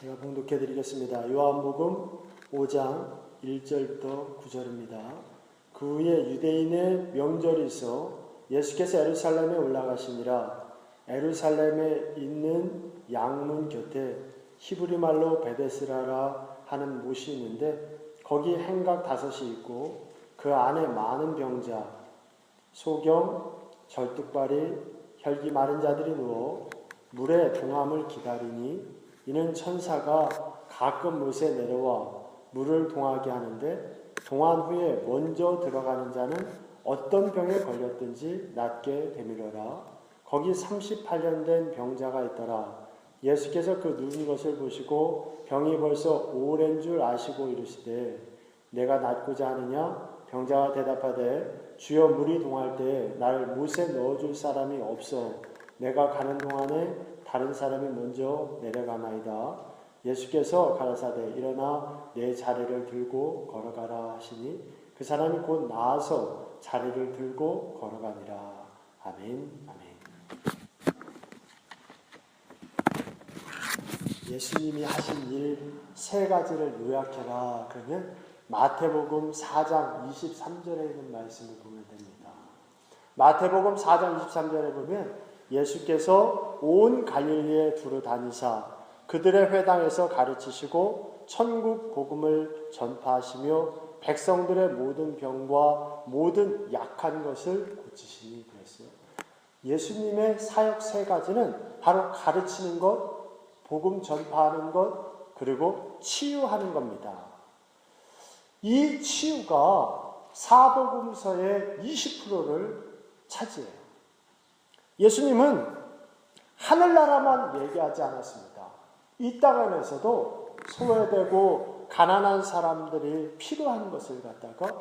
제가 봉독해 드리겠습니다. 요한복음 5장 1절부터 9절입니다. 그 후에 유대인의 명절이 있어 예수께서 예루살렘에 올라가시니라. 예루살렘에 있는 양문 곁에 히브리 말로 베데스라라 하는 못이 있는데 거기 행각 5이 있고 그 안에 많은 병자, 소경, 절뚝발이, 혈기 마른 자들이 누워 물의 동함을 기다리니 이는 천사가 가끔 못에 내려와 물을 동하게 하는데 동한 후에 먼저 들어가는 자는 어떤 병에 걸렸든지 낫게 되밀어라. 거기 38년 된 병자가 있더라. 예수께서 그 누운 것을 보시고 병이 벌써 오랜 줄 아시고 이르시되 내가 낫고자 하느냐? 병자가 대답하되 주여 물이 동할 때에 나를 못에 넣어줄 사람이 없어 내가 가는 동안에 다른 사람이 먼저 내려가나이다. 예수께서 가라사대 일어나 내 자리를 들고 걸어가라 하시니 그 사람이 곧 나아서 자리를 들고 걸어가니라. 아멘. 아멘. 예수님이 하신 일 3가지를 요약해라. 그러면 마태복음 4장 23절에 있는 말씀을 보면 됩니다. 마태복음 4장 23절에 보면 예수께서 온 갈릴리에 두루 다니사 그들의 회당에서 가르치시고 천국 복음을 전파하시며 백성들의 모든 병과 모든 약한 것을 고치시니 그랬어요. 예수님의 사역 3가지는 바로 가르치는 것, 복음 전파하는 것, 그리고 치유하는 겁니다. 이 치유가 사복음서의 20%를 차지해요. 예수님은 하늘나라만 얘기하지 않았습니다. 이 땅에서도 소외되고 가난한 사람들이 필요한 것을 갖다가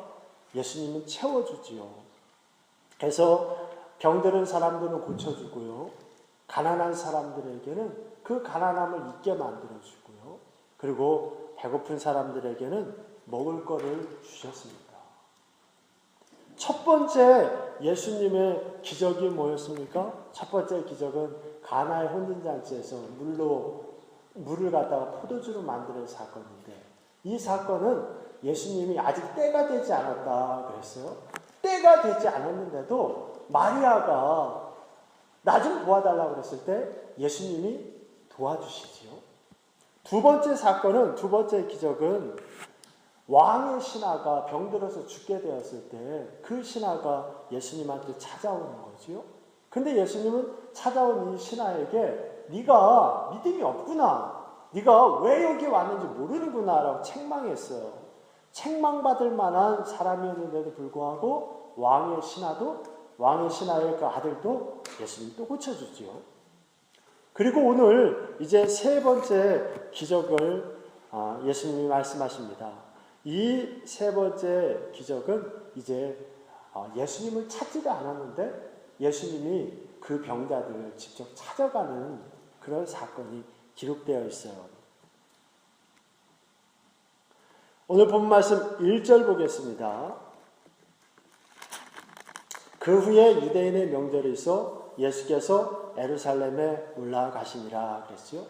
예수님은 채워주지요. 그래서 병드는 사람들은 고쳐주고요. 가난한 사람들에게는 그 가난함을 잊게 만들어주고요. 그리고 배고픈 사람들에게는 먹을 거를 주셨습니다. 첫 번째 예수님의 기적이 뭐였습니까? 첫 번째 기적은 가나의 혼인잔치에서 물을 갖다가 포도주로 만드는 사건인데 이 사건은 예수님이 아직 때가 되지 않았다 그랬어요. 때가 되지 않았는데도 마리아가 나 좀 도와달라고 그랬을 때 예수님이 도와주시지요. 두 번째 기적은 왕의 신하가 병들어서 죽게 되었을 때 그 신하가 예수님한테 찾아오는 거지요. 근데 예수님은 찾아온 이 신하에게 네가 믿음이 없구나. 네가 왜 여기 왔는지 모르는구나 라고 책망했어요. 책망받을 만한 사람이었는데도 불구하고 왕의 신하의 그 아들도 예수님이 또 고쳐주지요. 그리고 오늘 이제 3번째 기적을 예수님이 말씀하십니다. 이 3번째 기적은 이제 예수님을 찾지가 않았는데 예수님이 그 병자들을 직접 찾아가는 그런 사건이 기록되어 있어요. 오늘 본 말씀 1절 보겠습니다. 그 후에 유대인의 명절이 있어 예수께서 예루살렘에 올라가시니라 그랬어요.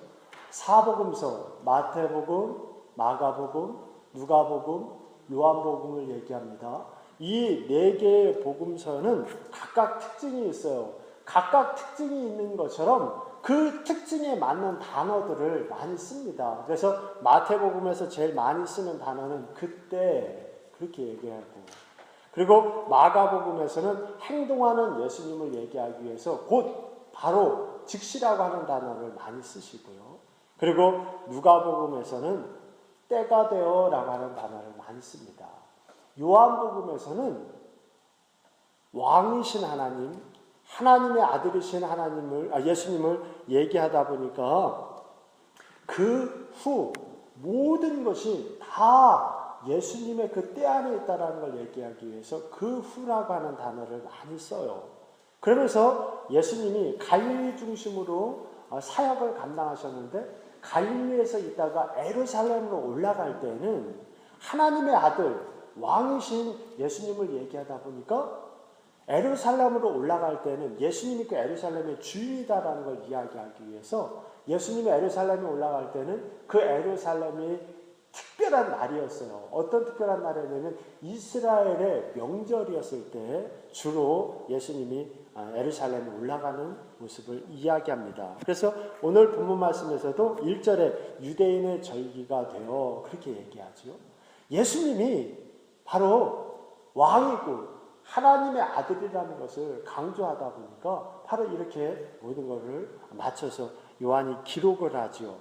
사복음서 마태복음, 마가복음, 누가복음, 요한복음을 얘기합니다. 이 4개의 복음서는 각각 특징이 있어요. 각각 특징이 있는 것처럼 그 특징에 맞는 단어들을 많이 씁니다. 그래서 마태복음에서 제일 많이 쓰는 단어는 그때 그렇게 얘기하고 그리고 마가복음에서는 행동하는 예수님을 얘기하기 위해서 곧 바로 즉시라고 하는 단어를 많이 쓰시고요. 그리고 누가복음에서는 때가 되어라고 하는 단어를 많이 씁니다. 요한복음에서는 왕이신 하나님, 하나님의 아들이신 예수님을 얘기하다 보니까 그 후 모든 것이 다 예수님의 그 때 안에 있다는 걸 얘기하기 위해서 그 후라고 하는 단어를 많이 써요. 그러면서 예수님이 갈릴리 중심으로 사역을 감당하셨는데 갈릴리에서 있다가 예루살렘으로 올라갈 때는 하나님의 아들, 왕이신 예수님을 얘기하다 보니까 에루살렘으로 올라갈 때는 예수님이 그 에루살렘의 주인이다라는 걸 이야기하기 위해서 예수님이 에루살렘에 올라갈 때는 그 에루살렘이 특별한 날이었어요. 어떤 특별한 날이었냐면 이스라엘의 명절이었을 때 주로 예수님이 에루살렘에 올라가는 모습을 이야기합니다. 그래서 오늘 본문 말씀에서도 1절에 유대인의 절기가 되어 그렇게 얘기하죠. 예수님이 바로 왕이고 하나님의 아들이라는 것을 강조하다 보니까 바로 이렇게 모든 것을 맞춰서 요한이 기록을 하죠.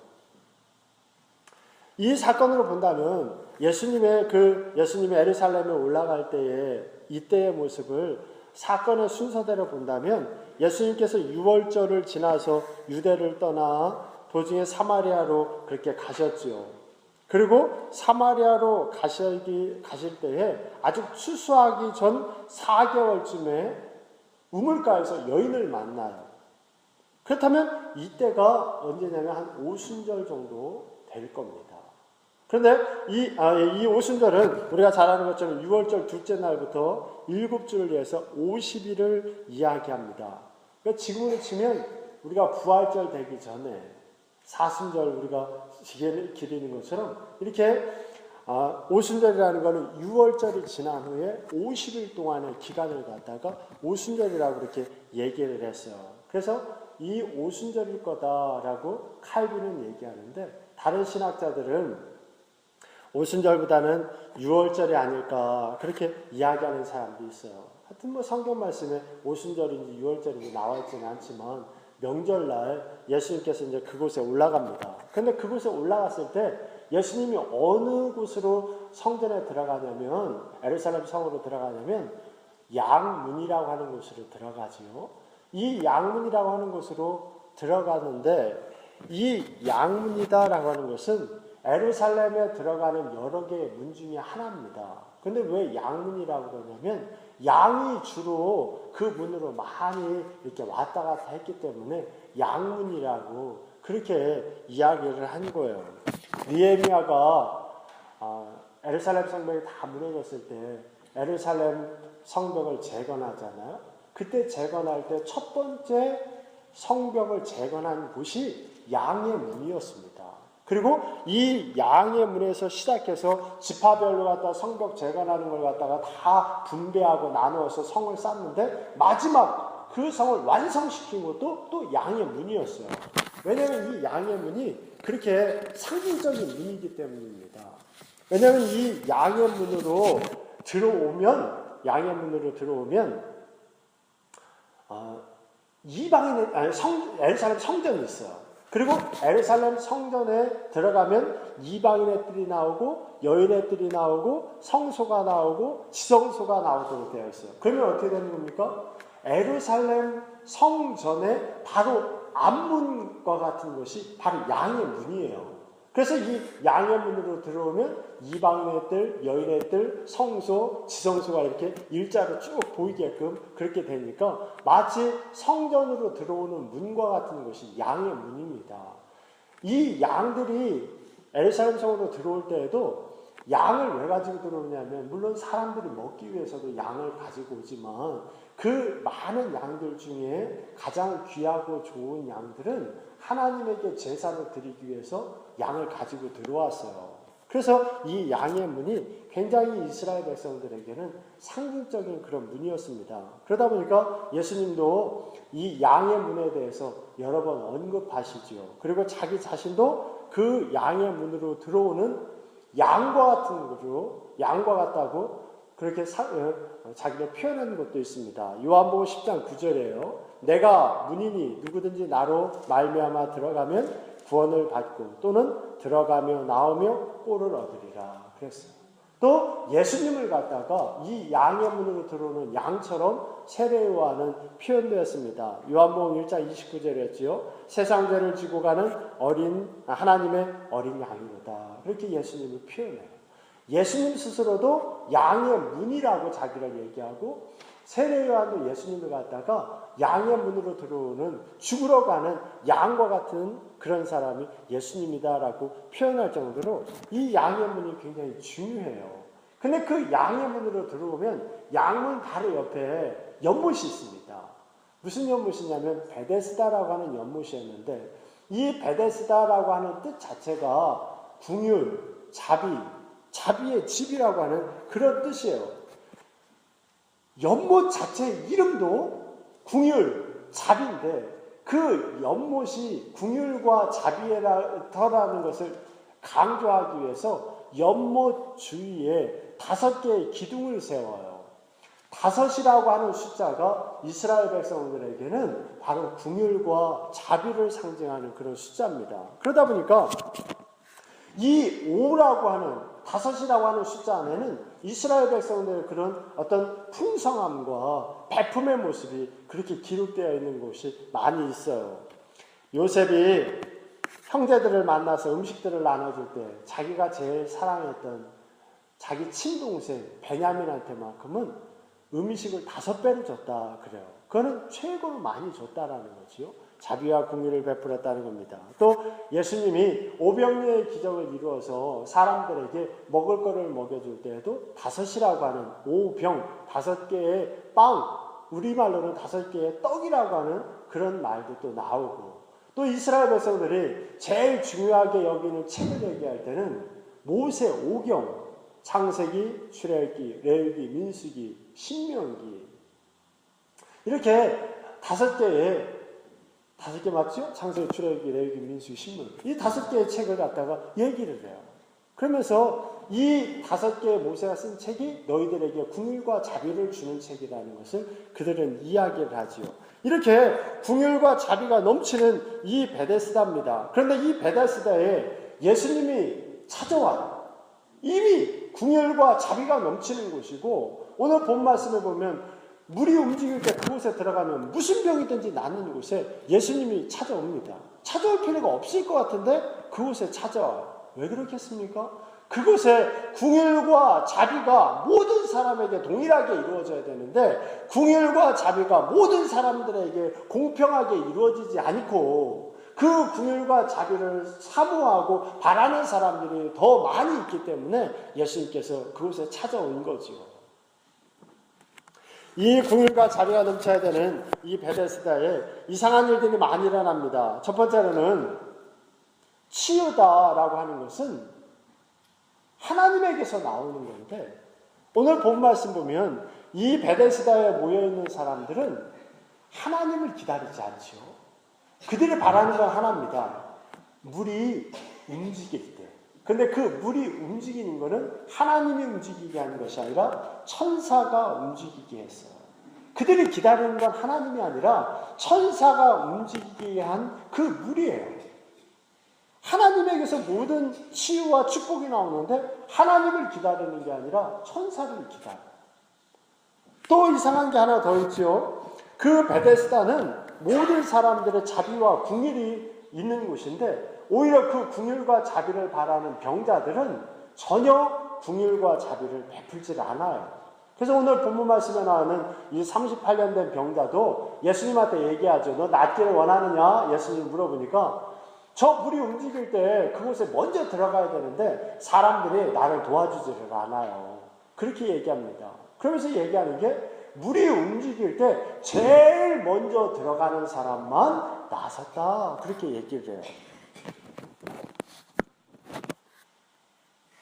이 사건으로 본다면 예수님의 에루살렘에 올라갈 때에 이때의 모습을 사건의 순서대로 본다면 예수님께서 유월절을 지나서 유대를 떠나 도중에 사마리아로 그렇게 가셨지요. 그리고 사마리아로 가실 때에 아주 추수하기 전 4개월쯤에 우물가에서 여인을 만나요. 그렇다면 이때가 언제냐면 한 오순절 정도 될 겁니다. 그런데 이 오순절은 우리가 잘 아는 것처럼 6월절 둘째 날부터 7주를 위해서 50일을 이야기합니다. 그러니까 지금으로 치면 우리가 부활절 되기 전에 사순절 우리가 기리는 것처럼 이렇게 오순절이라는 것은 6월절이 지난 후에 50일 동안의 기간을 갖다가 오순절이라고 그렇게 얘기를 했어요. 그래서 이 오순절일 거다라고 칼빈은 얘기하는데 다른 신학자들은 오순절보다는 6월절이 아닐까 그렇게 이야기하는 사람도 있어요. 하여튼 뭐 성경 말씀에 오순절인지 6월절인지 나와 있지는 않지만 명절날 예수님께서 이제 그곳에 올라갑니다. 근데 그곳에 올라갔을 때 예수님이 어느 곳으로 성전에 들어가냐면 예루살렘 성으로 들어가냐면 양문이라고 하는 곳으로 들어가지요. 이 양문이라고 하는 곳으로 들어가는데 이 양문이다라고 하는 것은 예루살렘에 들어가는 여러 개의 문 중에 하나입니다. 근데 왜 양문이라고 그러냐면 양이 주로 그 문으로 많이 이렇게 왔다 갔다 했기 때문에 양문이라고 그렇게 이야기를 한 거예요. 느헤미야가 예루살렘 성벽이 다 무너졌을 때 예루살렘 성벽을 재건하잖아요. 그때 재건할 때 첫 번째 성벽을 재건한 곳이 양의 문이었습니다. 그리고 이 양의 문에서 시작해서 지파별로 갖다 성벽 재건하는 걸 갖다가 다 분배하고 나누어서 성을 쌓는데 마지막 그 성을 완성시킨 것도 또 양의 문이었어요. 왜냐하면 이 양의 문이 그렇게 상징적인 문이기 때문입니다. 왜냐하면 이 양의 문으로 들어오면 예루살렘 성전이 있어요. 그리고 예루살렘 성전에 들어가면 이방인의 뜰이 나오고 여인의 뜰이 나오고 성소가 나오고 지성소가 나오도록 되어 있어요. 그러면 어떻게 되는 겁니까? 예루살렘 성전의 바로 앞문과 같은 것이 바로 양의 문이에요. 그래서 이 양의 문으로 들어오면 이방인의 뜰, 여인의 뜰, 성소, 지성소가 이렇게 일자로 쭉 보이게끔 그렇게 되니까 마치 성전으로 들어오는 문과 같은 것이 양의 문입니다. 이 양들이 예루살렘 성으로 들어올 때에도 양을 왜 가지고 들어오냐면 물론 사람들이 먹기 위해서도 양을 가지고 오지만 그 많은 양들 중에 가장 귀하고 좋은 양들은 하나님에게 제사를 드리기 위해서 양을 가지고 들어왔어요. 그래서 이 양의 문이 굉장히 이스라엘 백성들에게는 상징적인 그런 문이었습니다. 그러다 보니까 예수님도 이 양의 문에 대해서 여러 번 언급하시지요. 그리고 자기 자신도 그 양의 문으로 들어오는 양과 같은 거죠. 양과 같다고 그렇게 자기를 표현하는 것도 있습니다. 요한복음 10장 9절이에요. 내가 문이니 누구든지 나로 말미암아 들어가면 구원을 받고 또는 들어가며 나오며 꼴을 얻으리라 그랬어요. 또 예수님을 갖다가 이 양의 문으로 들어오는 양처럼 세례요한은 표현되었습니다. 요한복음 1장 29절이었지요. 세상 죄를 지고 가는 하나님의 어린 양이로다. 그렇게 예수님을 표현해요. 예수님 스스로도 양의 문이라고 자기를 얘기하고 세례요한도 예수님을 갖다가 양의 문으로 들어오는 죽으러 가는 양과 같은 그런 사람이 예수님이다라고 표현할 정도로 이 양의 문이 굉장히 중요해요. 근데 그 양의 문으로 들어오면 양문 바로 옆에 연못이 있습니다. 무슨 연못이냐면 베데스다라고 하는 연못이었는데, 이 베데스다라고 하는 뜻 자체가 궁율, 자비의 집이라고 하는 그런 뜻이에요. 연못 자체의 이름도 궁율, 자비인데, 그 연못이 궁율과 자비라는 것을 강조하기 위해서 연못 주위에 5개의 기둥을 세워요. 5이라고 하는 숫자가 이스라엘 백성들에게는 바로 궁율과 자비를 상징하는 그런 숫자입니다. 그러다 보니까 이 5라고 하는 5이라고 하는 숫자 안에는 이스라엘 백성들의 그런 어떤 풍성함과 베품의 모습이 그렇게 기록되어 있는 곳이 많이 있어요. 요셉이 형제들을 만나서 음식들을 나눠줄 때 자기가 제일 사랑했던 자기 친동생 베냐민한테만큼은 음식을 5배를 줬다 그래요. 그거는 최고로 많이 줬다라는 거지요. 자비와 긍휼을 베풀었다는 겁니다. 또 예수님이 오병이의 기적을 이루어서 사람들에게 먹을 거를 먹여줄 때에도 5이라고 하는 오병, 5개의 빵, 우리말로는 5개의 떡이라고 하는 그런 말도 또 나오고, 또 이스라엘 백성들이 제일 중요하게 여기는 책을 얘기할 때는 모세 오경, 창세기, 출애굽기, 레위기, 민수기, 신명기, 이렇게 5개 맞죠? 창세기, 출애굽기, 레위기, 민수기, 신명기, 이 5개의 책을 갖다가 얘기를 해요. 그러면서 이 5개의 모세가 쓴 책이 너희들에게 긍휼과 자비를 주는 책이라는 것을 그들은 이야기를 하지요. 이렇게 긍휼과 자비가 넘치는 이 베데스다입니다. 그런데 이 베데스다에 예수님이 찾아와요. 이미 긍휼과 자비가 넘치는 곳이고, 오늘 본 말씀에 보면 물이 움직일 때 그곳에 들어가면 무슨 병이든지 낫는 곳에 예수님이 찾아옵니다. 찾아올 필요가 없을 것 같은데 그곳에 찾아와요. 왜 그렇겠습니까? 그곳에 긍휼과 자비가 모든 사람에게 동일하게 이루어져야 되는데, 긍휼과 자비가 모든 사람들에게 공평하게 이루어지지 않고 그 긍휼과 자비를 사모하고 바라는 사람들이 더 많이 있기 때문에 예수님께서 그곳에 찾아온 거죠. 이 긍휼과 자비가 넘쳐야 되는 이 베데스다에 이상한 일들이 많이 일어납니다. 첫 번째로는 치유다라고 하는 것은 하나님에게서 나오는 건데, 오늘 본 말씀 보면 이 베데스다에 모여있는 사람들은 하나님을 기다리지 않죠. 그들이 바라는 건 하나입니다. 물이 움직일 때. 근데 그 물이 움직이는 것은 하나님이 움직이게 하는 것이 아니라 천사가 움직이게 했어요. 그들이 기다리는 건 하나님이 아니라 천사가 움직이게 한 그 물이에요. 하나님에게서 모든 치유와 축복이 나오는데 하나님을 기다리는 게 아니라 천사를 기다려요. 또 이상한 게 하나 더 있죠. 그 베데스다는 모든 사람들의 자비와 긍휼이 있는 곳인데, 오히려 그 긍휼과 자비를 바라는 병자들은 전혀 긍휼과 자비를 베풀지 않아요. 그래서 오늘 본문 말씀에 나오는 이 38년 된 병자도 예수님한테 얘기하죠. 너 낫기를 원하느냐? 예수님 물어보니까 저 물이 움직일 때 그곳에 먼저 들어가야 되는데 사람들이 나를 도와주지를 않아요. 그렇게 얘기합니다. 그러면서 얘기하는 게, 물이 움직일 때 제일 먼저 들어가는 사람만 나섰다. 그렇게 얘기를 해요.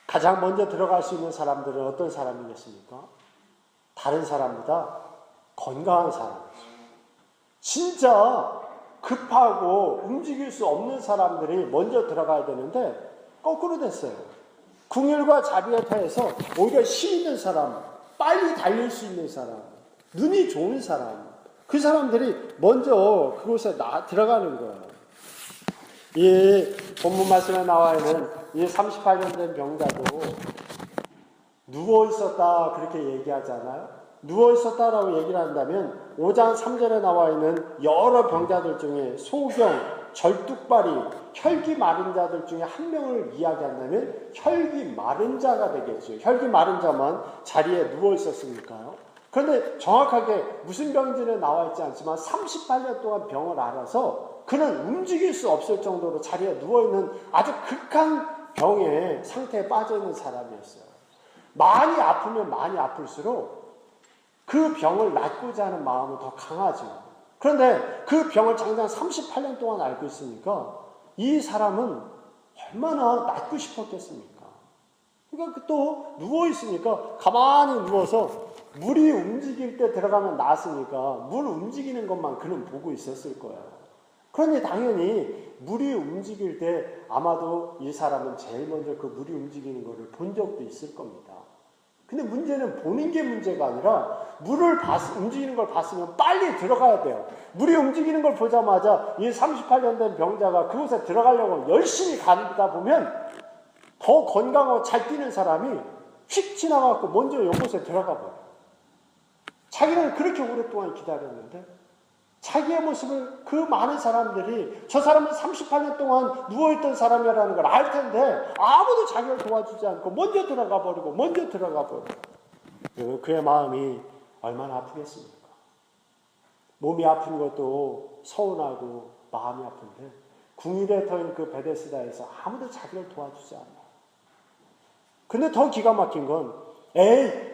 가장 먼저 들어갈 수 있는 사람들은 어떤 사람이겠습니까? 다른 사람보다 건강한 사람이죠. 진짜 급하고 움직일 수 없는 사람들이 먼저 들어가야 되는데 거꾸로 됐어요. 긍휼과 자비에 타해서 오히려 힘 있는 사람, 빨리 달릴 수 있는 사람, 눈이 좋은 사람, 그 사람들이 먼저 그곳에 들어가는 거예요. 이 본문 말씀에 나와 있는 이 38년 된 병자도 누워 있었다 그렇게 얘기하잖아요. 누워 있었다라고 얘기를 한다면 5장 3절에 나와 있는 여러 병자들 중에 소경, 절뚝발이, 혈기 마른 자들 중에 한 명을 이야기한다면 혈기 마른 자가 되겠죠. 혈기 마른 자만 자리에 누워 있었으니까요. 그런데 정확하게 무슨 병인지는 나와 있지 않지만 38년 동안 병을 앓아서 그는 움직일 수 없을 정도로 자리에 누워있는 아주 극한 병의 상태에 빠져있는 사람이었어요. 많이 아프면 많이 아플수록 그 병을 낫고자 하는 마음은 더 강하죠. 그런데 그 병을 장장 38년 동안 앓고 있으니까 이 사람은 얼마나 낫고 싶었겠습니까? 그러니까 또 누워있으니까 가만히 누워서 물이 움직일 때 들어가면 나았으니까 물 움직이는 것만 그는 보고 있었을 거예요. 그러니 당연히 물이 움직일 때 아마도 이 사람은 제일 먼저 그 물이 움직이는 것을 본 적도 있을 겁니다. 근데 문제는 보는 게 문제가 아니라 물을 움직이는 걸 봤으면 빨리 들어가야 돼요. 물이 움직이는 걸 보자마자 이 38년 된 병자가 그곳에 들어가려고 열심히 가다 보면 더 건강하고 잘 뛰는 사람이 휙 지나가고 먼저 이곳에 들어가 버려요. 자기는 그렇게 오랫동안 기다렸는데 자기의 모습을 그 많은 사람들이 저 사람은 38년 동안 누워있던 사람이라는 걸 알 텐데 아무도 자기를 도와주지 않고 먼저 들어가 버리고 그의 마음이 얼마나 아프겠습니까? 몸이 아픈 것도 서운하고 마음이 아픈데 궁일에 터인 그 베데스다에서 아무도 자기를 도와주지 않아요. 근데 더 기가 막힌 건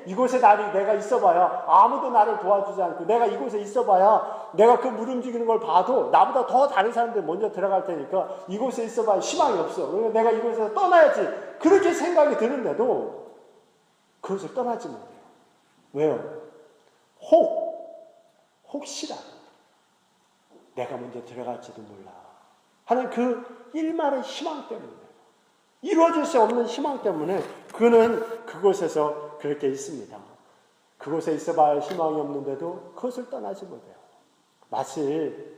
이곳에 내가 있어봐야 아무도 나를 도와주지 않고 내가 이곳에 있어봐야 내가 그 물 움직이는 걸 봐도 나보다 더 다른 사람들 먼저 들어갈 테니까 이곳에 있어봐야 희망이 없어. 그러니까 내가 이곳에서 떠나야지. 그렇게 생각이 드는데도 그것을 떠나지 못해요. 왜요? 혹시라도 내가 먼저 들어갈지도 몰라 하는 그 일말의 희망 때문에, 이루어질 수 없는 희망 때문에 그는 그곳에서 그렇게 있습니다. 그곳에 있어봐야 희망이 없는데도 그것을 떠나지 못해요. 마치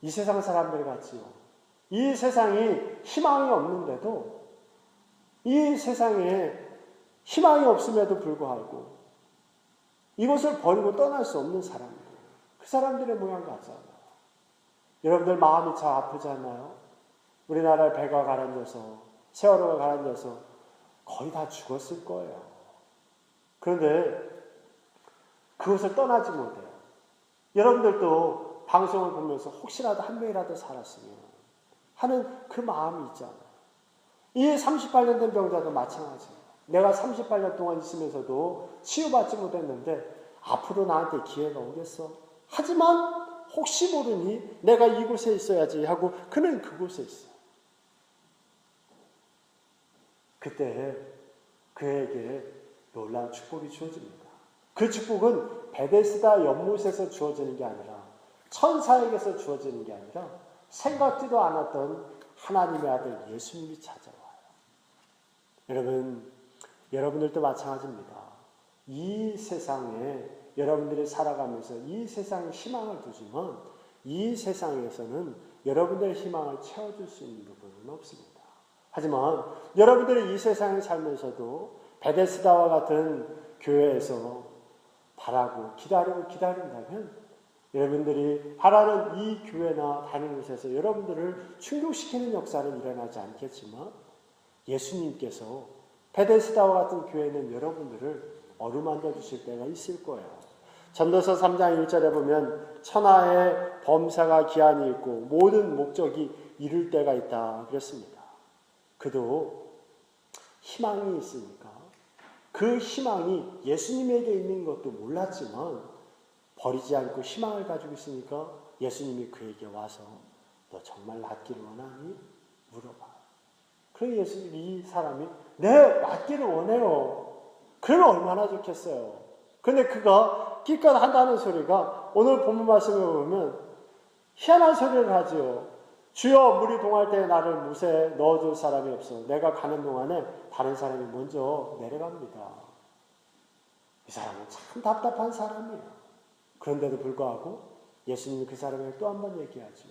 이 세상 사람들 같지요. 이 세상이 희망이 없는데도, 이 세상에 희망이 없음에도 불구하고 이것을 버리고 떠날 수 없는 사람들, 그 사람들의 모양 같잖아요. 여러분들 마음이 참 아프지 않나요? 우리나라의 배가 가라앉아서, 세월호가 가라앉아서 거의 다 죽었을 거예요. 그런데 그것을 떠나지 못해요. 여러분들도 방송을 보면서 혹시라도 한 명이라도 살았으면 하는 그 마음이 있잖아요. 이 38년 된 병자도 마찬가지예요. 내가 38년 동안 있으면서도 치유받지 못했는데 앞으로 나한테 기회가 오겠어. 하지만 혹시 모르니 내가 이곳에 있어야지 하고 그는 그곳에 있어요. 그때 그에게 놀라운 축복이 주어집니다. 그 축복은 베데스다 연못에서 주어지는 게 아니라, 천사에게서 주어지는 게 아니라 생각지도 않았던 하나님의 아들 예수님이 찾아와요. 여러분들도 마찬가지입니다. 이 세상에 여러분들이 살아가면서 이 세상에 희망을 두지만 이 세상에서는 여러분들의 희망을 채워줄 수 있는 부분은 없습니다. 하지만 여러분들이 이 세상에 살면서도 베데스다와 같은 교회에서 바라고 기다린다면 여러분들이 바라는 이 교회나 다른 곳에서 여러분들을 충족시키는 역사는 일어나지 않겠지만 예수님께서 베데스다와 같은 교회는 여러분들을 어루만져 주실 때가 있을 거예요. 전도서 3장 1절에 보면 천하의 범사가 기한이 있고 모든 목적이 이룰 때가 있다 그랬습니다. 그도 희망이 있으니까 그 희망이 예수님에게 있는 것도 몰랐지만 버리지 않고 희망을 가지고 있으니까 예수님이 그에게 와서 너 정말 낫기를 원하니? 물어봐. 그래서 이 사람이 네, 낫기를 원해요. 그러면 얼마나 좋겠어요. 근데 그가 기껏 한다는 소리가 오늘 본문 말씀에 보면 희한한 소리를 하지요. 주여, 물이 동할 때 나를 못에 넣어줄 사람이 없어. 내가 가는 동안에 다른 사람이 먼저 내려갑니다. 이 사람은 참 답답한 사람이에요. 그런데도 불구하고 예수님이 그 사람에게 또 한 번 얘기하죠.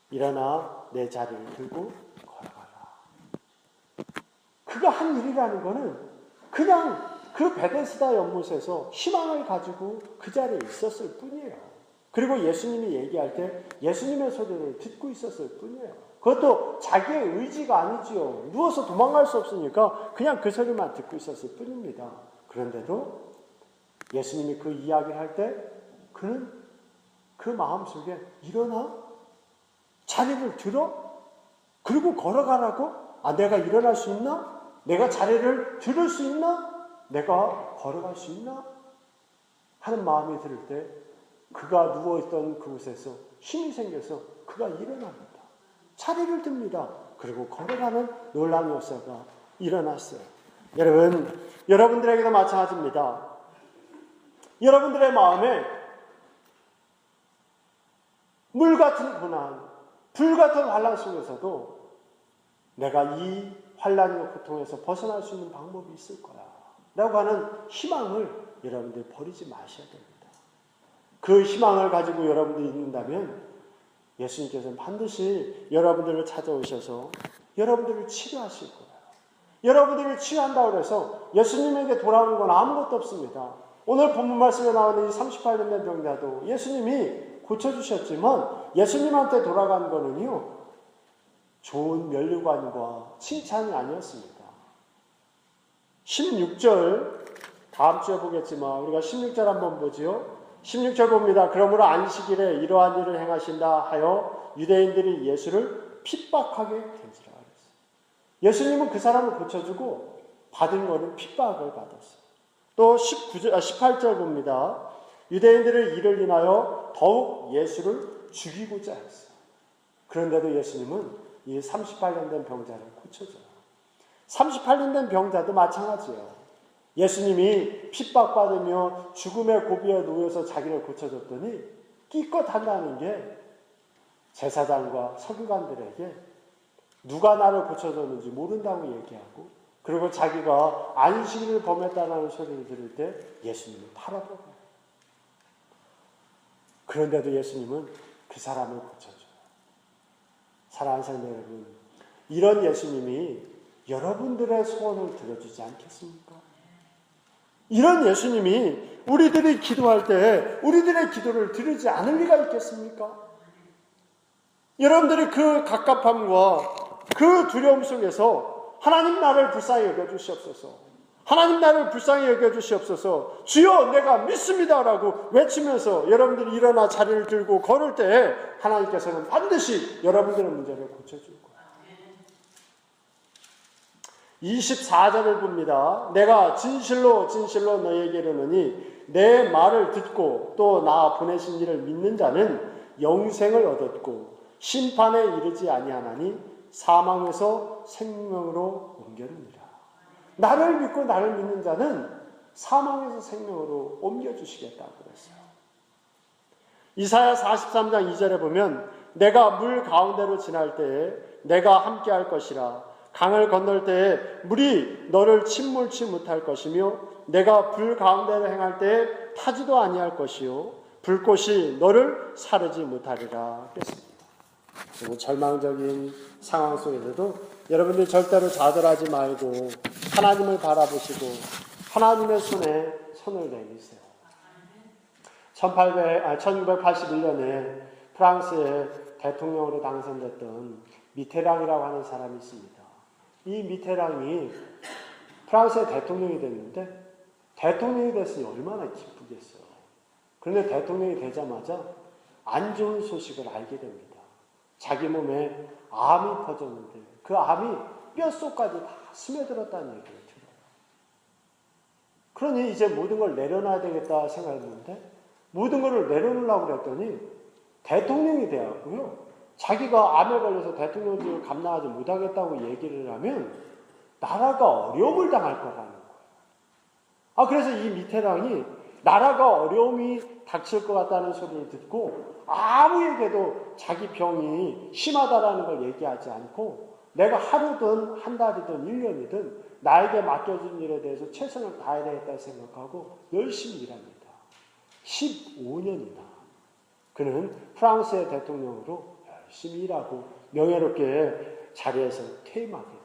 일어나 내 자리를 들고 걸어가라. 그가 한 일이라는 거는 그냥 그 베데스다 연못에서 희망을 가지고 그 자리에 있었을 뿐이에요. 그리고 예수님이 얘기할 때 예수님의 소리를 듣고 있었을 뿐이에요. 그것도 자기의 의지가 아니지요. 누워서 도망갈 수 없으니까 그냥 그 소리만 듣고 있었을 뿐입니다. 그런데도 예수님이 그 이야기를 할 때 그는 그 마음속에 일어나? 자리를 들어? 그리고 걸어가라고? 내가 일어날 수 있나? 내가 자리를 들을 수 있나? 내가 걸어갈 수 있나? 하는 마음이 들 때 그가 누워있던 그곳에서 힘이 생겨서 그가 일어납니다. 자리를 듭니다. 그리고 걸어가는 놀라운 역사가 일어났어요. 여러분, 여러분들에게도 마찬가지입니다. 여러분들의 마음에 물 같은 고난, 불 같은 환난 속에서도 내가 이 환난과 고통에서 벗어날 수 있는 방법이 있을 거야 라고 하는 희망을 여러분들이 버리지 마셔야 됩니다. 그 희망을 가지고 여러분들이 있는다면 예수님께서는 반드시 여러분들을 찾아오셔서 여러분들을 치료하실 거예요. 여러분들을 치유한다고 해서 예수님에게 돌아오는 건 아무것도 없습니다. 오늘 본문 말씀에 나오는 이 38년 된 병자도 예수님이 고쳐주셨지만 예수님한테 돌아간 거는요, 좋은 면류관과 칭찬이 아니었습니다. 16절, 다음 주에 보겠지만 우리가 16절 한번 보지요. 16절 봅니다. 그러므로 안식일에 이러한 일을 행하신다 하여 유대인들이 예수를 핍박하게 된지라 그랬어요. 예수님은 그 사람을 고쳐주고 받은 거는 핍박을 받았어요. 또 18절 봅니다. 유대인들의 일을 인하여 더욱 예수를 죽이고자 했어요. 그런데도 예수님은 이 38년 된 병자를 고쳐줘요. 38년 된 병자도 마찬가지예요. 예수님이 핍박받으며 죽음의 고비에 놓여서 자기를 고쳐줬더니 기껏 한다는 게 제사장과 서기관들에게 누가 나를 고쳐줬는지 모른다고 얘기하고, 그리고 자기가 안식일을 범했다는 소리를 들을 때 예수님을 팔아버려요. 그런데도 예수님은 그 사람을 고쳐줘요. 사랑하는 성도 여러분, 이런 예수님이 여러분들의 소원을 들어주지 않겠습니까? 이런 예수님이 우리들이 기도할 때 우리들의 기도를 들으지 않을 리가 있겠습니까? 여러분들이 그 갑갑함과 그 두려움 속에서 하나님 나를 불쌍히 여겨주시옵소서, 하나님 나를 불쌍히 여겨주시옵소서, 주여 내가 믿습니다라고 외치면서 여러분들이 일어나 자리를 들고 걸을 때 하나님께서는 반드시 여러분들의 문제를 고쳐줄 거예요. 24절을 봅니다. 내가 진실로 진실로 너희에게 이르노니 내 말을 듣고 또 나 보내신 이를 믿는 자는 영생을 얻었고 심판에 이르지 아니하나니 사망에서 생명으로 옮겨느니라. 나를 믿고 나를 믿는 자는 사망에서 생명으로 옮겨주시겠다고 그랬어요. 이사야 43장 2절에 보면 내가 물 가운데로 지날 때에 내가 함께 할 것이라. 강을 건널 때에 물이 너를 침몰치 못할 것이며 내가 불 가운데로 행할 때에 타지도 아니할 것이요 불꽃이 너를 사르지 못하리라 했습니다. 그리고 절망적인 상황 속에서도 여러분들 절대로 좌절하지 말고 하나님을 바라보시고 하나님의 손에 손을 내미세요. 1981년에 프랑스의 대통령으로 당선됐던 미테랑이라고 하는 사람이 있습니다. 이 미테랑이 프랑스의 대통령이 됐는데 대통령이 됐으니 얼마나 기쁘겠어요. 그런데 대통령이 되자마자 안 좋은 소식을 알게 됩니다. 자기 몸에 암이 퍼졌는데 그 암이 뼛속까지 다 스며들었다는 얘기를 들어요. 그러니 이제 모든 걸 내려놔야 되겠다 생각했는데 모든 걸 내려놓으려고 그랬더니 대통령이 되었고요. 자기가 암에 걸려서 대통령직을 감당하지 못하겠다고 얘기를 하면 나라가 어려움을 당할 거라는 거예요. 그래서 이 미테랑이 나라가 어려움이 닥칠 것 같다는 소리를 듣고 아무에게도 자기 병이 심하다라는 걸 얘기하지 않고 내가 하루든 한 달이든 1년이든 나에게 맡겨진 일에 대해서 최선을 다해야 되겠다 생각하고 열심히 일합니다. 15년이나 그는 프랑스의 대통령으로 열심히 일하고 명예롭게 자리에서 퇴임하게 돼요.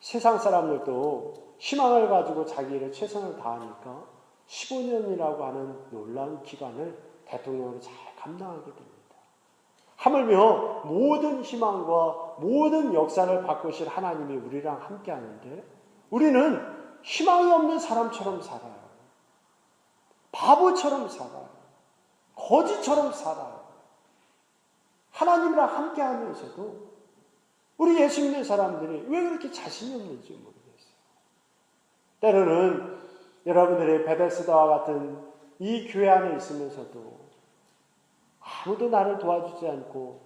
세상 사람들도 희망을 가지고 자기 일에 최선을 다하니까 15년이라고 하는 놀라운 기간을 대통령으로 잘 감당하게 됩니다. 하물며 모든 희망과 모든 역사를 바꾸실 하나님이 우리랑 함께 하는데 우리는 희망이 없는 사람처럼 살아요. 바보처럼 살아요. 거지처럼 살아요. 하나님이랑 함께 하면서도 우리 예수 믿는 사람들이 왜 그렇게 자신이 없는지 모르겠어요. 때로는 여러분들의 베데스다와 같은 이 교회 안에 있으면서도 아무도 나를 도와주지 않고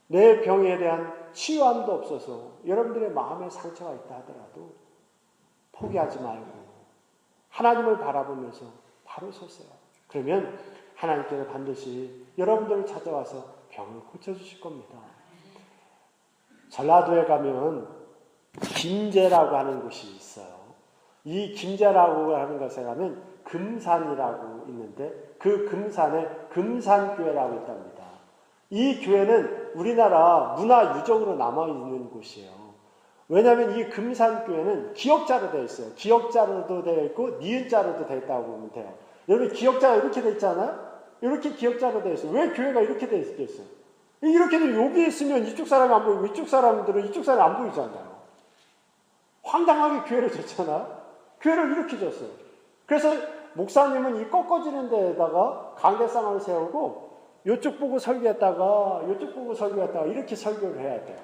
내 병에 대한 치유함도 없어서 여러분들의 마음에 상처가 있다 하더라도 포기하지 말고 하나님을 바라보면서 바로 서세요. 그러면 하나님께서 반드시 여러분들을 찾아와서 병을 고쳐주실 겁니다. 전라도에 가면 김제라고 하는 곳이 있어요. 이 김제라고 하는 것에 가면 금산이라고 있는데 그 금산에 금산교회라고 있답니다. 이 교회는 우리나라 문화유적으로 남아있는 곳이에요. 왜냐하면 이 금산교회는 기역자로 되어 있어요. 기역자로도 되어 있고 니은자로도 되어 있다고 보면 돼요. 여러분 기역자가 이렇게 되어 있잖아요. 이렇게 기역자로 되어 있어요. 왜 교회가 이렇게 되어 있겠어요? 이렇게 되면 여기 있으면 이쪽 사람이 안 보이고 이쪽 사람들은 이쪽 사람이 안 보이잖아요. 황당하게 교회를 졌잖아요. 교회를 이렇게 졌어요. 그래서 목사님은 이 꺾어지는 데에다가 강대상을 세우고 이쪽 보고 설교했다가 이쪽 보고 설교했다가 이렇게 설교를 해야 돼요.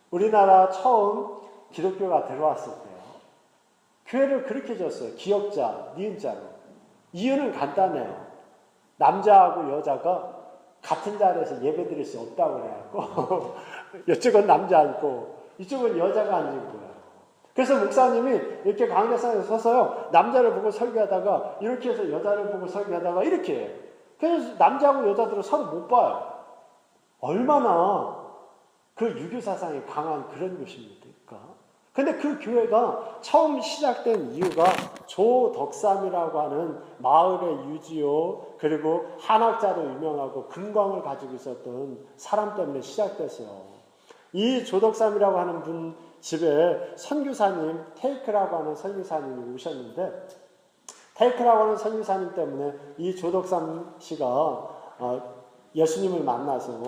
우리나라 처음 기독교가 들어왔을 때요. 교회를 그렇게 졌어요. 기역자, 니은자로. 이유는 간단해요. 남자하고 여자가 같은 자리에서 예배 드릴 수 없다고 그래갖고 이쪽은 남자 앉고 이쪽은 여자가 앉은 거예요. 그래서 목사님이 이렇게 강대상에 서서요. 남자를 보고 설교하다가 이렇게 해서 여자를 보고 설교하다가 이렇게 해요. 그래서 남자하고 여자들은 서로 못 봐요. 얼마나 그 유교 사상이 강한 그런 곳입니까? 근데 그 교회가 처음 시작된 이유가 조덕삼이라고 하는 마을의 유지요, 그리고 한학자로 유명하고 금광을 가지고 있었던 사람 때문에 시작됐어요. 이 조덕삼이라고 하는 분 집에 선교사님, 테이크라고 하는 선교사님이 오셨는데, 테이크라고 하는 선교사님 때문에 이 조덕삼 씨가 예수님을 만나서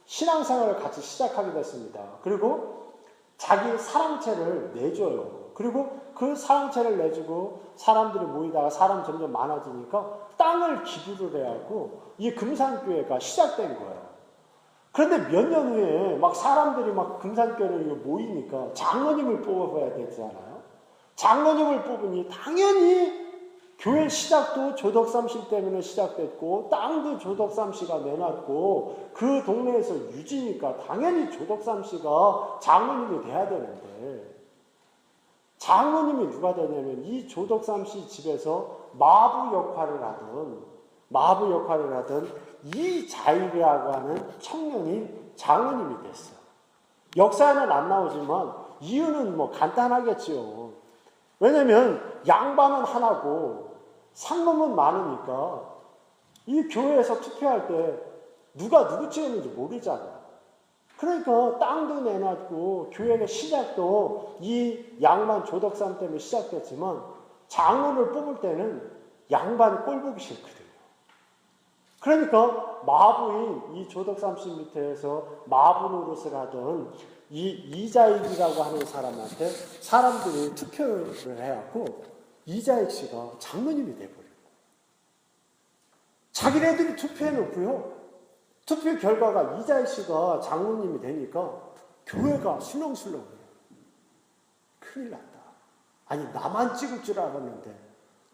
신앙생활을 같이 시작하게 됐습니다. 그리고 자기 사랑채를 내줘요. 그리고 그 사랑채를 내주고 사람들이 모이다가 사람 점점 많아지니까 땅을 기부를 해갖고 이 금산교회가 시작된 거예요. 그런데 몇 년 후에 막 사람들이 막 금산교회를 모이니까 장로님을 뽑아봐야 되잖아요. 장로님을 뽑으니 당연히 교회 시작도 조덕삼 씨 때문에 시작됐고 땅도 조덕삼 씨가 내놨고 그 동네에서 유지니까 당연히 조덕삼 씨가 장로님이 돼야 되는데 장로님이 누가 되냐면 이 조덕삼 씨 집에서 마부 역할을 하던 이자일이라고 하는 청년이 장로님이 됐어요. 역사에는 안 나오지만 이유는 뭐 간단하겠지요. 왜냐면 양반은 하나고 상놈은 많으니까 이 교회에서 투표할 때 누가 누구 찍었는지 모르잖아요. 그러니까 땅도 내놨고 교회의 시작도 이 양반 조덕삼 때문에 시작됐지만 장로를 뽑을 때는 양반이 꼴보기 싫거든요. 그러니까 마부인 이 조덕삼 씨 밑에서 마부 노릇을 하던 이 이자익이라고 하는 사람한테 사람들이 투표를 해갖고 이자익 씨가 장로님이 돼버려요. 자기네들이 투표해놓고요. 투표 결과가 이자익 씨가 장로님이 되니까 교회가 술렁술렁해요. 큰일 났다. 아니 나만 찍을 줄 알았는데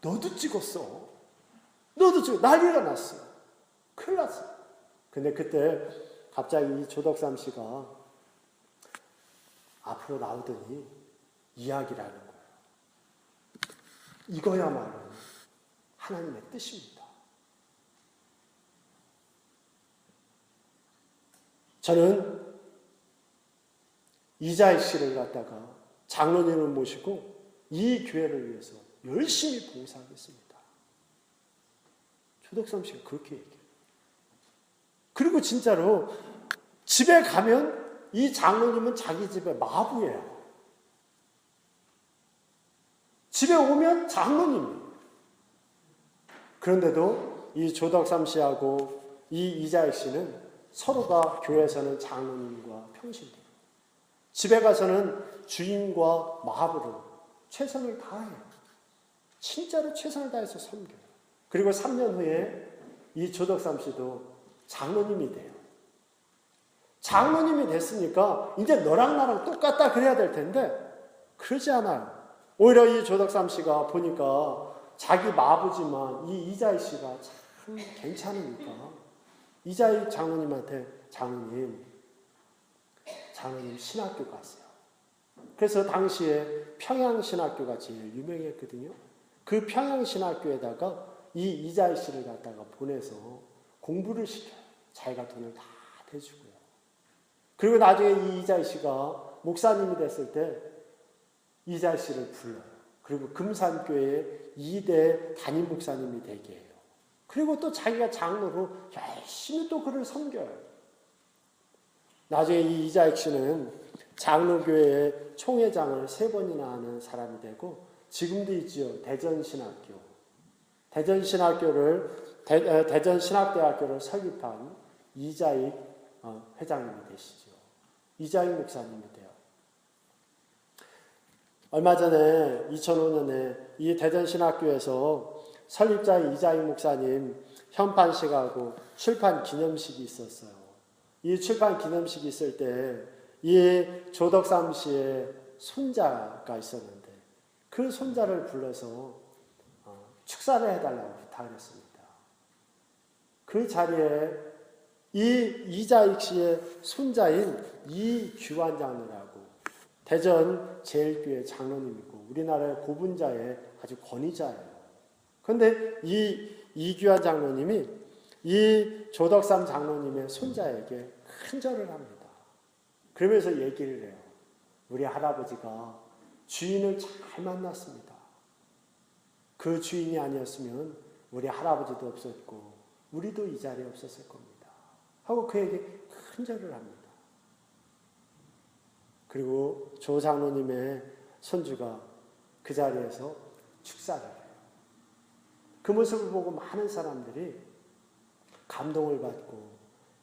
너도 찍었어. 너도 찍어. 난리가 났어. 큰일 났어. 근데 그때 갑자기 이 조덕삼 씨가 앞으로 나오더니 이야기를 하는 거예요. 이거야말로 하나님의 뜻입니다. 저는 이자익 씨를 갖다가 장로님을 모시고 이 교회를 위해서 열심히 봉사하겠습니다. 조덕삼 씨가 그렇게 얘기해요. 그리고 진짜로 집에 가면 이 장로님은 자기 집에 마부예요. 집에 오면 장로님이에요. 그런데도 이 조덕삼 씨하고 이 이자익 씨는 서로가 교회에서는 장로님과 평신도로, 집에 가서는 주인과 마부로 최선을 다해요. 진짜로 최선을 다해서 섬겨요. 그리고 3년 후에 이 조덕삼 씨도 장로님이 돼요. 장로님이 됐으니까 이제 너랑 나랑 똑같다 그래야 될 텐데 그러지 않아요. 오히려 이 조덕삼 씨가 보니까 자기 마부지만 이 이자익 씨가 참 괜찮으니까 이자익 장로님한테 장로님 신학교 가세요. 그래서 당시에 평양신학교가 제일 유명했거든요. 그 평양신학교에다가 이 이자익 씨를 갖다가 보내서 공부를 시켜요. 자기가 돈을 다 대주고요. 그리고 나중에 이 이자익 씨가 목사님이 됐을 때 이자익 씨를 불러요. 그리고 금산교회의 2대 담임 목사님이 되게 해요. 그리고 또 자기가 장로로 열심히 또 그를 섬겨요. 나중에 이 이자익 씨는 장로교회의 총회장을 3번이나 하는 사람이 되고 지금도 있지요. 대전신학교. 대전신학대학교를 설립한 이자익 회장님이 되시죠. 이자익 목사님이 돼요. 얼마 전에 2005년에 이 대전신학교에서 설립자 이자익 목사님 현판식하고 출판 기념식이 있었어요. 이 출판 기념식이 있을 때 이 조덕삼 씨의 손자가 있었는데 그 손자를 불러서 축사를 해달라고 부탁을 했습니다. 그 자리에 이 이자익 씨의 손자인 이규환 장로라고 대전 제일교회 장로님이고 우리나라의 고분자의 아주 권위자예요. 그런데 이 이규환 장로님이 이 조덕삼 장로님의 손자에게 큰절을 합니다. 그러면서 얘기를 해요. 우리 할아버지가 주인을 잘 만났습니다. 그 주인이 아니었으면 우리 할아버지도 없었고 우리도 이 자리에 없었을 겁니다. 하고 그에게 큰절을 합니다. 그리고 조 장로님의 손주가 그 자리에서 축사를 해요. 그 모습을 보고 많은 사람들이 감동을 받고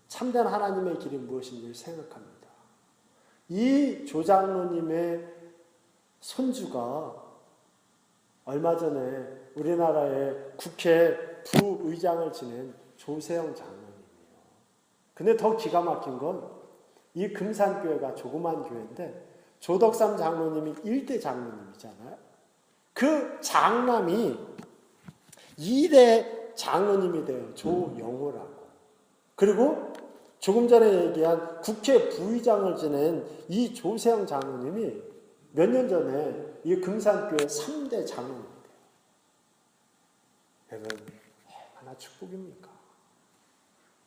참된 하나님의 길이 무엇인지를 생각합니다. 이 조 장로님의 손주가 얼마 전에 우리나라의 국회 부의장을 지낸 조세영 장로님이에요. 근데 더 기가 막힌 건 이 금산교회가 조그만 교회인데 조덕삼 장로님이 1대 장로님이잖아요. 그 장남이 2대 장로님이 돼요. 조영호라고. 그리고 조금 전에 얘기한 국회 부의장을 지낸 이 조세영 장로님이 몇 년 전에 이 금산교회 3대 장로님이 돼요. 여러분, 얼마나 축복입니까?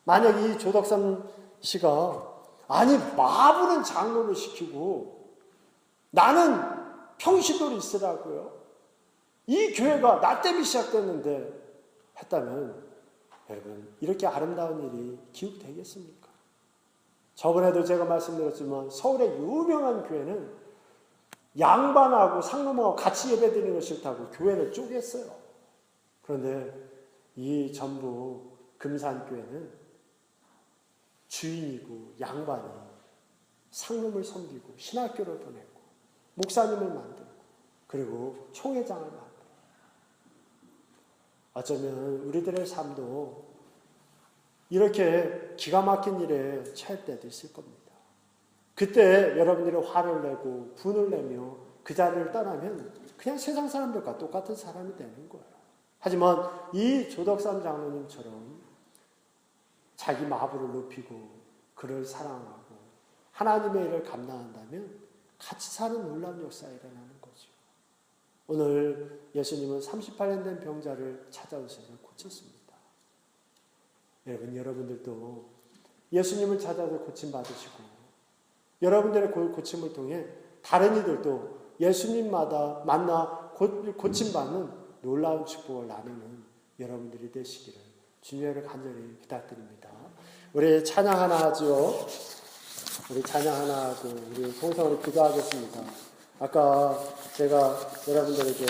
만약 이 조덕삼 씨가 아니 마부는 장로를 시키고 나는 평신도로 있으라고요. 이 교회가 나 때문에 시작됐는데 했다면 여러분 이렇게 아름다운 일이 기록되겠습니까? 저번에도 제가 말씀드렸지만 서울의 유명한 교회는 양반하고 상놈하고 같이 예배드리는 것 싫다고 교회를 쪼갰어요. 그런데 이 전부 금산교회는 주인이고 양반이 상놈을 섬기고 신학교를 보내고 목사님을 만들고 그리고 총회장을 만들고 어쩌면 우리들의 삶도 이렇게 기가 막힌 일에 처할 때도 있을 겁니다. 그때 여러분들이 화를 내고 분을 내며 그 자리를 떠나면 그냥 세상 사람들과 똑같은 사람이 되는 거예요. 하지만 이 조덕삼 장로님처럼 자기 마부를 높이고 그를 사랑하고 하나님의 일을 감당한다면 같이 사는 놀라운 역사가 일어나는 거죠. 오늘 예수님은 38년 된 병자를 찾아오셔서 고쳤습니다. 여러분들도 예수님을 찾아서 고침받으시고 여러분들의 고침을 통해 다른 이들도 예수님마다 만나 고침받는 놀라운 축복을 나누는 여러분들이 되시기를 주님을 간절히 부탁드립니다. 우리 찬양 하나 하죠. 우리 찬양 하나 하고 우리 통성으로 기도하겠습니다. 아까 제가 여러분들에게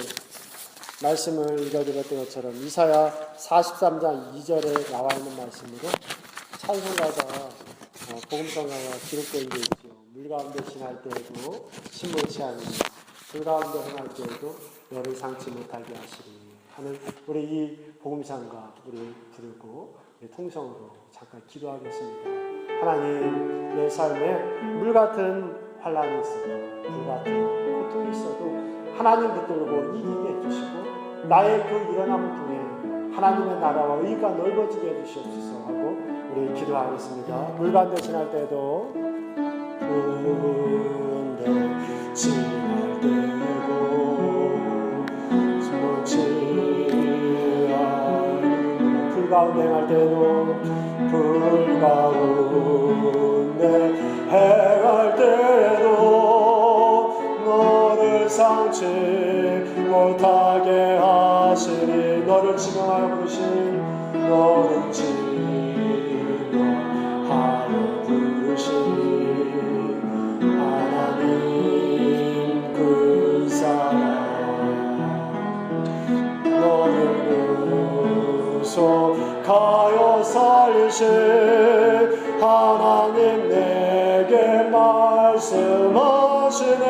말씀을 읽어드렸던 것처럼 이사야 43장 2절에 나와 있는 말씀으로 찬송가가 복음성가가 기록되어 있죠. 물 가운데 지날 때에도 심무치 아니며 불 가운데 행할 때에도 너를 상치 못하게 하시리 하는 우리 이 복음상가 우리 부르고 우리 통성으로 잠깐 기도하겠습니다. 하나님, 내 삶에 물 같은 환란이 있어도 불 같은 고통이 있어도 하나님 붙들고 이기게 해주시고 나의 그 일어남을 통해 하나님의 나라와 의가 넓어지게 해주시옵소서 하고 우리 기도하겠습니다. 물간대 지날 때도 군대 지날 때도 불 가운데 행할 때도 불 가운데 행할 때도 너를 상치 못하게 하시니 너를 지명하여 부르신 너를 지명하여 부르신 하나님 그 사랑 너를 구속하여 살리신 하나님 내게 말씀하시네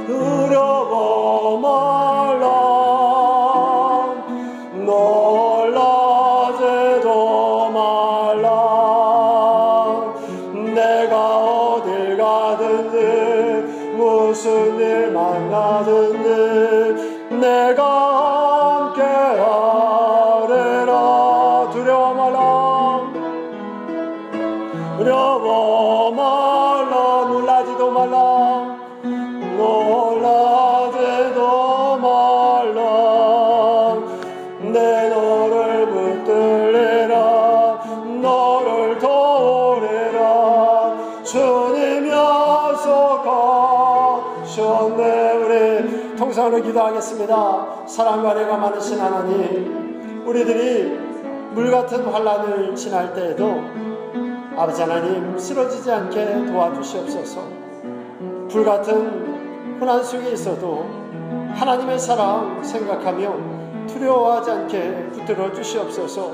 두려워 말라 놀라지도 말라 내가 어딜 가든지 무슨 일 만나든지 내가 함께 하리라 두려워 말라 두려워 말라 놀라지도 말라 놀라지도 말라 내 너를 붙들리라 너를 도우리라 주님이 약속하셨네 우리 통성으로 기도하겠습니다. 사랑과 은혜가 많으신 하나님 우리들이 물같은 환난을 지날 때에도 아버지 하나님 쓰러지지 않게 도와주시옵소서. 불같은 고난 속에 있어도 하나님의 사랑 생각하며 두려워하지 않게 붙들어 주시옵소서.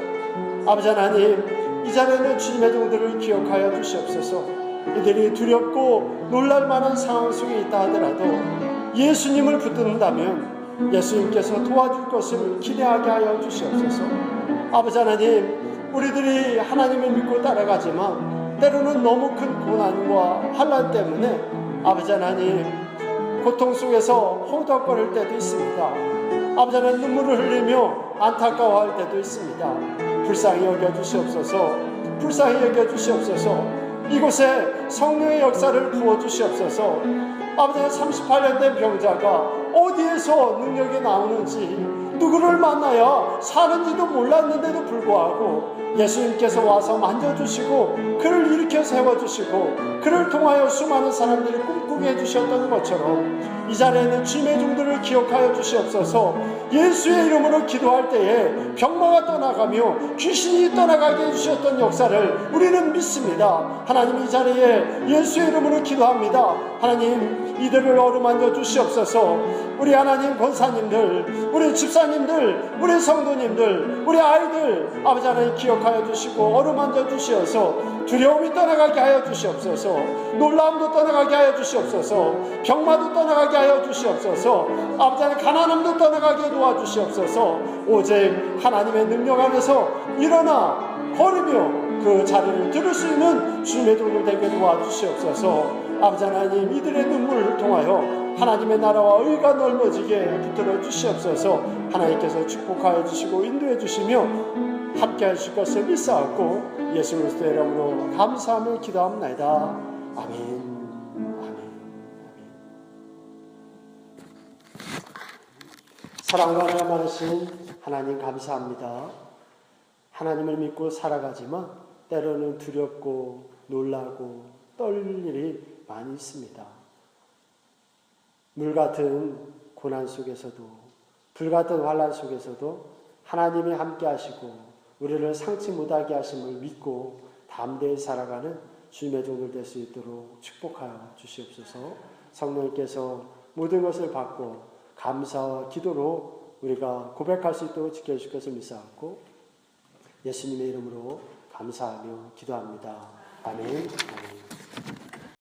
아버지 하나님 이 자리에는 주님의 종들을 기억하여 주시옵소서. 이들이 두렵고 놀랄 만한 상황 속에 있다 하더라도 예수님을 붙든다면 예수님께서 도와줄 것을 기대하게 하여 주시옵소서. 아버지 하나님 우리들이 하나님을 믿고 따라가지만 때로는 너무 큰 고난과 환난 때문에 아버지 하나님 고통 속에서 호덕거릴 때도 있습니다. 아버지 하나님 눈물을 흘리며 안타까워할 때도 있습니다. 불쌍히 여겨주시옵소서. 불쌍히 여겨주시옵소서. 이곳에 성령의 역사를 부어주시옵소서. 아버지 하나님 38년 된 병자가 어디에서 능력이 나오는지 누구를 만나야 사는지도 몰랐는데도 불구하고 예수님께서 와서 만져주시고 그를 일으켜 세워주시고 그를 통하여 수많은 사람들이 꿈꾸게 해주셨던 것처럼 이 자리에는 주님의 종들을 기억하여 주시옵소서. 예수의 이름으로 기도할 때에 병마가 떠나가며 귀신이 떠나가게 해주셨던 역사를 우리는 믿습니다. 하나님 이 자리에 예수의 이름으로 기도합니다. 하나님 이들을 어루만져 주시옵소서. 우리 하나님 권사님들 우리 집사님들 우리 성도님들 우리 아이들 아버지 하나님 기억하여 주시고 어루만져 주시어서 두려움이 떠나가게 하여 주시옵소서. 놀라움도 떠나가게 하여 주시옵소서. 병마도 떠나가게 하여 주시옵소서. 아버지 하나님 가난함도 떠나가게 도와주시옵소서. 오직 하나님의 능력 안에서 일어나 걸으며 그 자리를 들을 수 있는 주님의 종들 되게 도와주시옵소서. 아버지 하나님 이들의 눈물을 통하여 하나님의 나라와 의가 넓어지게 붙들어 주시옵소서. 하나님께서 축복하여 주시고 인도해 주시며 함께 하실 것을 믿사옵고 예수 그리스도의 이름으로 감사하며 기도합니다. 아멘. 아멘. 사랑과 은혜가 많으신 하나님 감사합니다. 하나님을 믿고 살아가지만 때로는 두렵고 놀라고 떨릴 일이 많이 있습니다. 물같은 고난 속에서도 불같은 환난 속에서도 하나님이 함께 하시고 우리를 상치 못하게 하심을 믿고 담대히 살아가는 주님의 종들 될 수 있도록 축복하여 주시옵소서. 성령님께서 모든 것을 받고 감사와 기도로 우리가 고백할 수 있도록 지켜주실 것을 믿사옵고 예수님의 이름으로 감사하며 기도합니다. 아멘. 아멘.